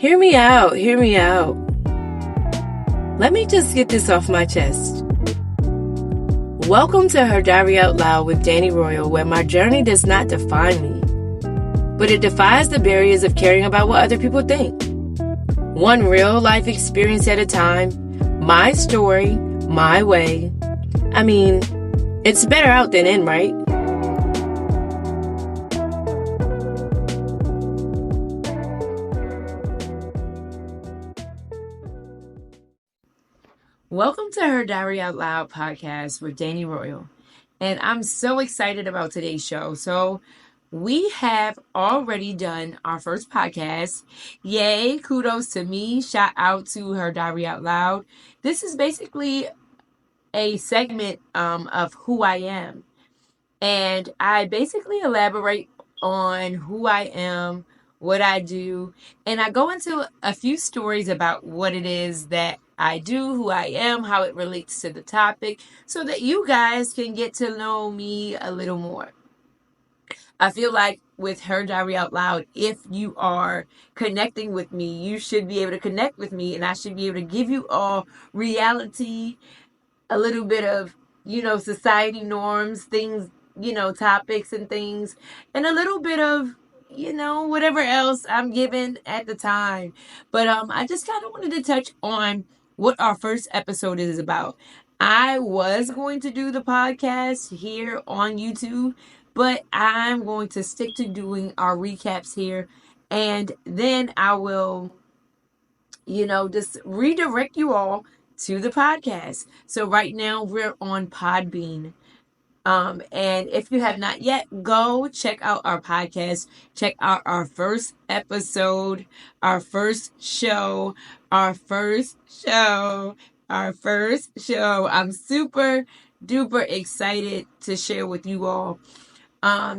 Hear me out, hear me out. Let me just get this off my chest. Welcome to Her Diary Out Loud with Danny Royal, where my journey does not define me, but it defies the barriers of caring about what other people think. One real life experience at a time, my story, my way. I mean, it's better out than in, right? Welcome to Her Diary Out Loud podcast with Danny Royal. And I'm so excited about today's show. So we have already done our first podcast. Yay, kudos to me. Shout out to Her Diary Out Loud. This is basically a segment of who I am. And I basically elaborate on who I am, what I do, and I go into a few stories about what it is that I do, who I am, how it relates to the topic, so that you guys can get to know me a little more. I feel like with Her Diary Out Loud, if you are connecting with me, you should be able to connect with me, and I should be able to give you all reality, a little bit of, society norms, things, topics and things, and a little bit of, whatever else I'm given at the time. But I just kind of wanted to touch on what our first episode is about. I was going to do the podcast here on YouTube, but I'm going to stick to doing our recaps here. And then I will, just redirect you all to the podcast. So right now we're on Podbean. And if you have not yet, go check out our podcast. Check out our first episode, our first show. I'm super duper excited to share with you all.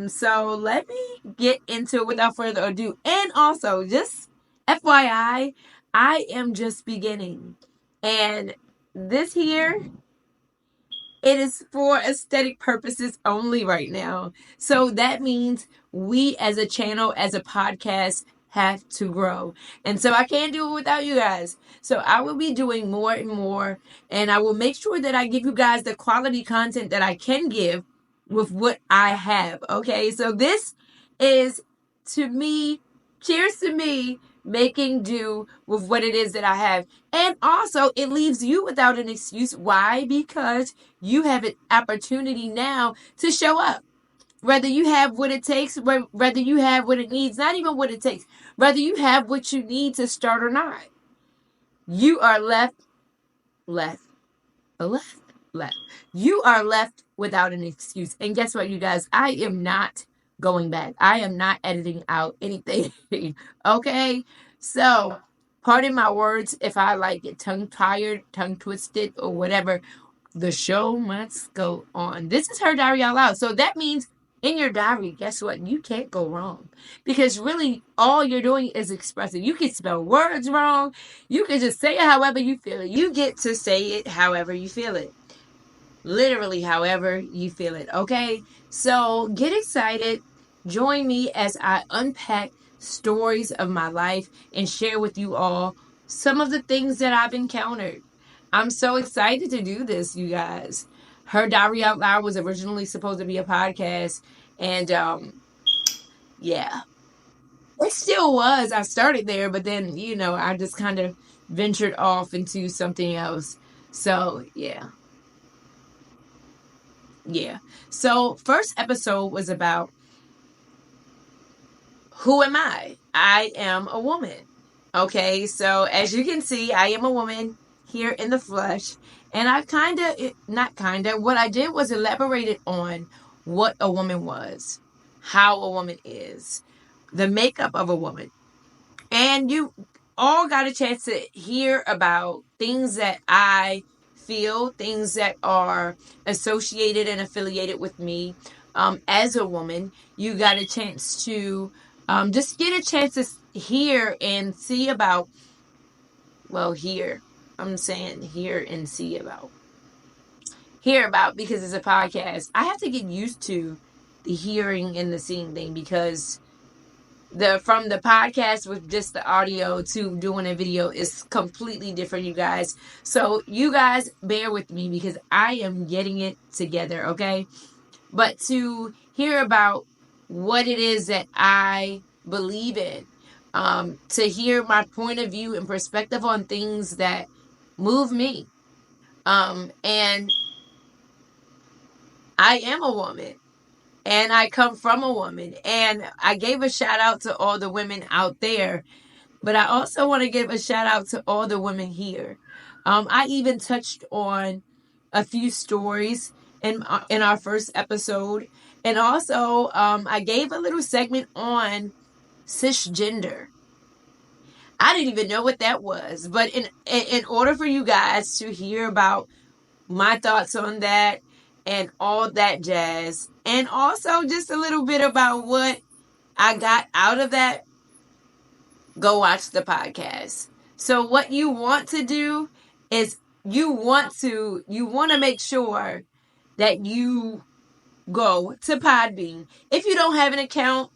So let me get into it without further ado. And also, just FYI, I am just beginning. And this here, it is for aesthetic purposes only right now. So that means we as a channel, as a podcast, have to grow. And so I can't do it without you guys. So I will be doing more and more. And I will make sure that I give you guys the quality content that I can give with what I have. Okay, so this is, to me, cheers to me, making do with what it is that I have. And also, it leaves you without an excuse. Why? Because you have an opportunity now to show up. Whether you have what it takes, whether you have what it needs, not even what it takes, whether you have what you need to start or not. You are left. You are left without an excuse. And guess what, you guys? I am not going back. I am not editing out anything. Okay? So, pardon my words if I get tongue-tired, tongue-twisted, or whatever. The show must go on. This is Her Diary Out Loud. So that means in your diary, guess what? You can't go wrong. Because really, all you're doing is expressing. You can spell words wrong. You can just say it however you feel it. You get to say it however you feel it. Literally, however you feel it. Okay? So get excited. Join me as I unpack stories of my life and share with you all some of the things that I've encountered. I'm so excited to do this, you guys. Her Diary Out Loud was originally supposed to be a podcast. And, yeah. It still was. I started there, but then, I just kind of ventured off into something else. So, yeah. So, first episode was about who am I? I am a woman. Okay, so as you can see, I am a woman here in the flesh. And I what I did was elaborated on what a woman was, how a woman is, the makeup of a woman. And you all got a chance to hear about things that I feel, things that are associated and affiliated with me as a woman. You got a chance to just get a chance to hear and see about, I'm saying hear and see about. Hear about because it's a podcast. I have to get used to the hearing and the seeing thing because from the podcast with just the audio to doing a video is completely different, you guys. So you guys bear with me because I am getting it together, okay? But to hear about what it is that I believe in, to hear my point of view and perspective on things that move me. And I am a woman. And I come from a woman. And I gave a shout out to all the women out there. But I also want to give a shout out to all the women here. I even touched on a few stories in our first episode. And also, I gave a little segment on cisgender. I didn't even know what that was. But in order for you guys to hear about my thoughts on that and all that jazz, and also just a little bit about what I got out of that, go watch the podcast. So what you want to do is you want to make sure that you go to Podbean. If you don't have an account,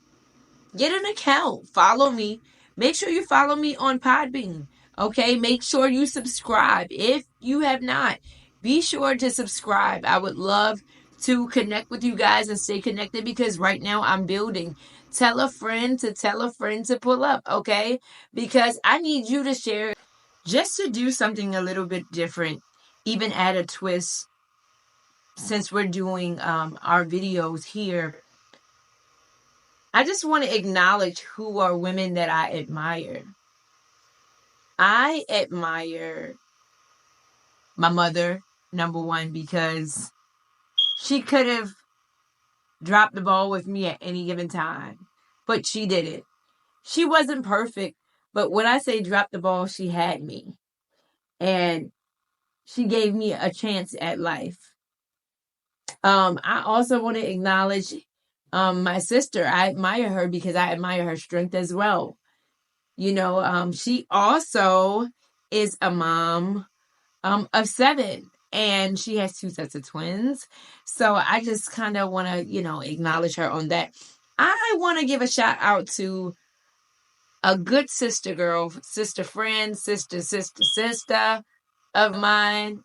get an account. Follow me. Make sure you follow me on Podbean. Okay? Make sure you subscribe. If you have not, be sure to subscribe. I would love to connect with you guys and stay connected because right now I'm building. Tell a friend to pull up, okay? Because I need you to share just to do something a little bit different, even add a twist since we're doing our videos here. I just want to acknowledge who are women that I admire. I admire my mother, number one, because she could have dropped the ball with me at any given time, but she didn't. She wasn't perfect, but when I say drop the ball, she had me. And she gave me a chance at life. I also want to acknowledge my sister. I admire her because I admire her strength as well. You know, she also is a mom of 7 and she has 2 sets of twins. So I just kind of want to, acknowledge her on that. I want to give a shout out to a good sister girl, sister friend, sister of mine,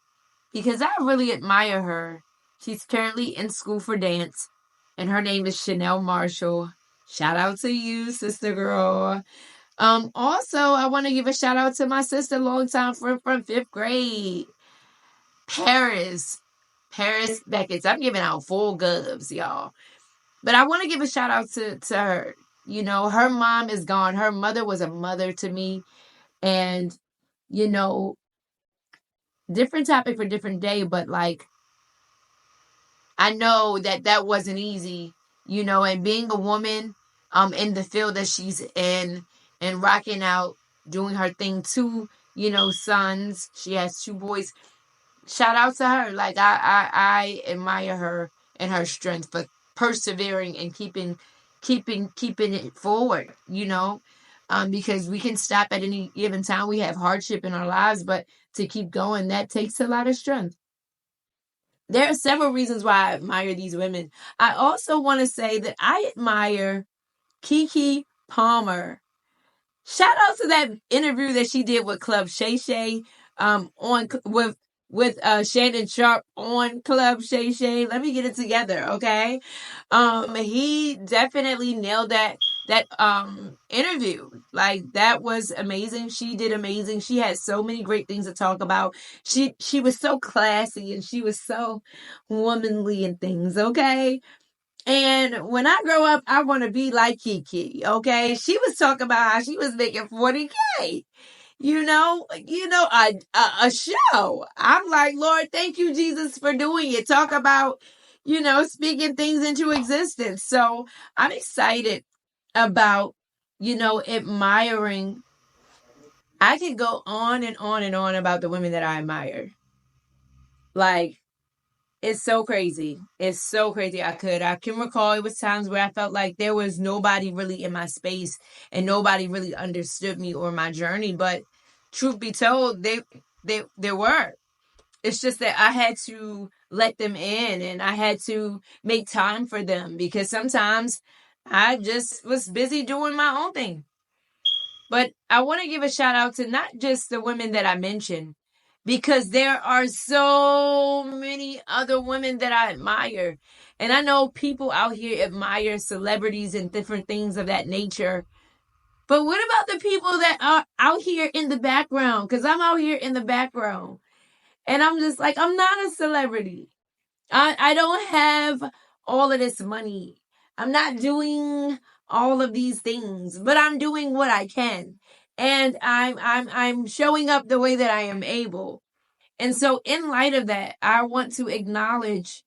because I really admire her. She's currently in school for dance, and her name is Chanel Marshall. Shout out to you, sister girl. Also, I want to give a shout out to my sister, longtime friend from 5th grade, Paris Beckett. I'm giving out full gubs, y'all. But I want to give a shout out to her. You know, her mom is gone. Her mother was a mother to me. And, different topic for different day, but like, I know that wasn't easy, and being a woman, in the field that she's in and rocking out, doing her thing, 2, sons. She has 2 boys. Shout out to her. Like I admire her and her strength for persevering and keeping it forward, because we can stop at any given time. We have hardship in our lives, but to keep going, that takes a lot of strength. There are several reasons why I admire these women. I also want to say that I admire Keke Palmer. Shout out to that interview that she did with Club Shay Shay, on with Shannon Sharpe on Club Shay Shay. Let me get it together, okay? He definitely nailed that interview. Like, that was amazing. She did amazing. She had so many great things to talk about. She was so classy and she was so womanly and things, okay? And when I grow up, I want to be like Keke, okay? She was talking about how she was making 40K. A show. I'm like, Lord, thank you, Jesus, for doing it. Talk about, speaking things into existence. So I'm excited about, admiring. I could go on and on and on about the women that I admire. Like, it's so crazy. It's so crazy. I can recall it was times where I felt like there was nobody really in my space and nobody really understood me or my journey. But truth be told, there were. It's just that I had to let them in and I had to make time for them because sometimes I just was busy doing my own thing. But I want to give a shout out to not just the women that I mentioned, because there are so many other women that I admire. And I know people out here admire celebrities and different things of that nature. But what about the people that are out here in the background? Because I'm out here in the background. And I'm just like, I'm not a celebrity. I don't have all of this money. I'm not doing all of these things, but I'm doing what I can. And I'm showing up the way that I am able. And so in light of that, I want to acknowledge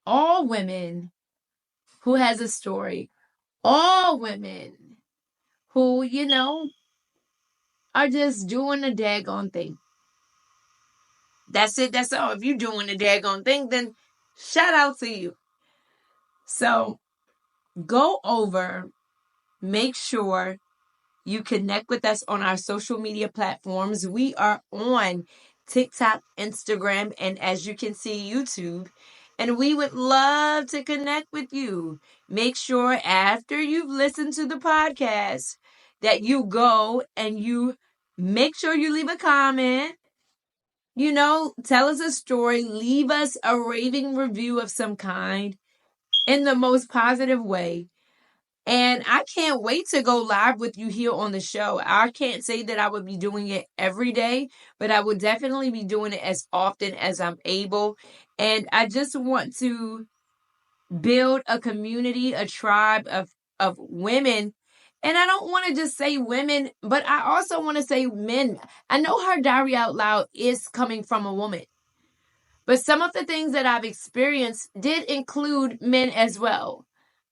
all women who has a story. All women who, are just doing the daggone thing. That's it. That's all. If you're doing the daggone thing, then shout out to you. So go over, make sure you connect with us on our social media platforms. We are on TikTok, Instagram, and as you can see, YouTube. And we would love to connect with you. Make sure after you've listened to the podcast that you go and you make sure you leave a comment. Tell us a story, leave us a raving review of some kind in the most positive way. And I can't wait to go live with you here on the show. I can't say that I would be doing it every day, but I would definitely be doing it as often as I'm able. And I just want to build a community, a tribe of women. And I don't want to just say women, but I also want to say men. I know Her Diary Out Loud is coming from a woman. But some of the things that I've experienced did include men as well.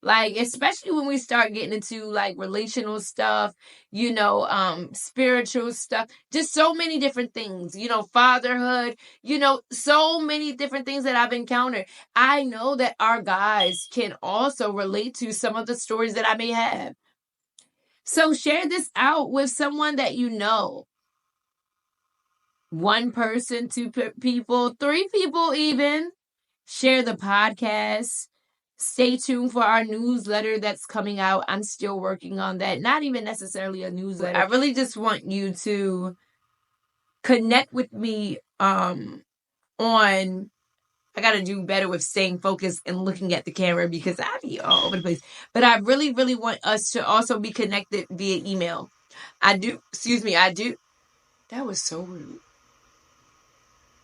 Like, especially when we start getting into like relational stuff, spiritual stuff, just so many different things, fatherhood, so many different things that I've encountered. I know that our guys can also relate to some of the stories that I may have. So share this out with someone that you know. One person, two people, three people even. Share the podcast. Stay tuned for our newsletter that's coming out. I'm still working on that. Not even necessarily a newsletter. I really just want you to connect with me on I got to do better with staying focused and looking at the camera because I be all over the place. But I really, really want us to also be connected via email. I do. That was so rude.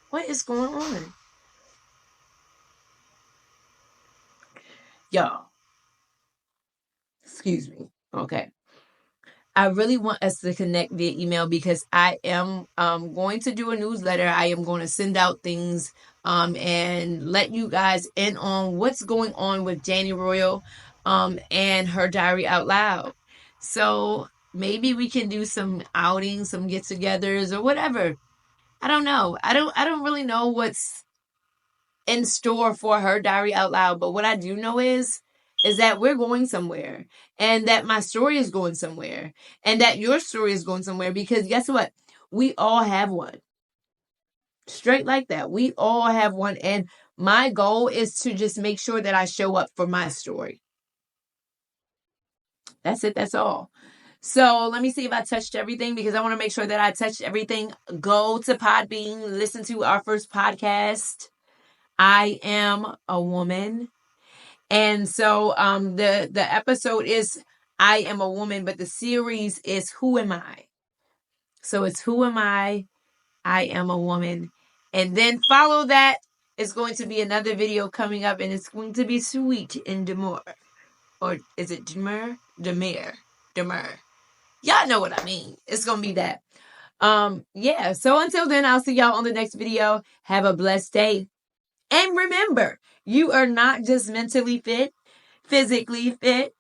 What is going on? Y'all. Excuse me. Okay. I really want us to connect via email because I am going to do a newsletter. I am going to send out things and let you guys in on what's going on with Danny Royal and Her Diary Out Loud. So maybe we can do some outings, some get-togethers or whatever. I don't know. I don't really know what's in store for Her Diary Out Loud, but what I do know is that we're going somewhere and that my story is going somewhere and that your story is going somewhere because guess what? We all have one. Straight like that. We all have one. And my goal is to just make sure that I show up for my story. That's it. That's all. So let me see if I touched everything because I want to make sure that I touched everything. Go to Podbean, listen to our first podcast. I am a woman. And so the episode is I Am a Woman, but the series is Who Am I? So it's Who Am I? I Am a Woman. And then follow that. It's going to be another video coming up and it's going to be Sweet and Demure. Or is it Demure? Demure. Y'all know what I mean. It's going to be that. Yeah. So until then, I'll see y'all on the next video. Have a blessed day. And remember, you are not just mentally fit, physically fit,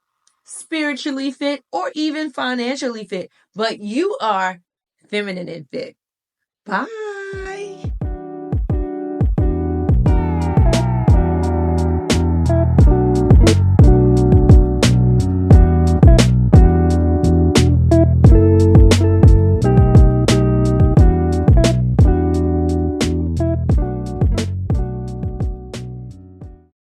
spiritually fit, or even financially fit, but you are feminine and fit. Bye.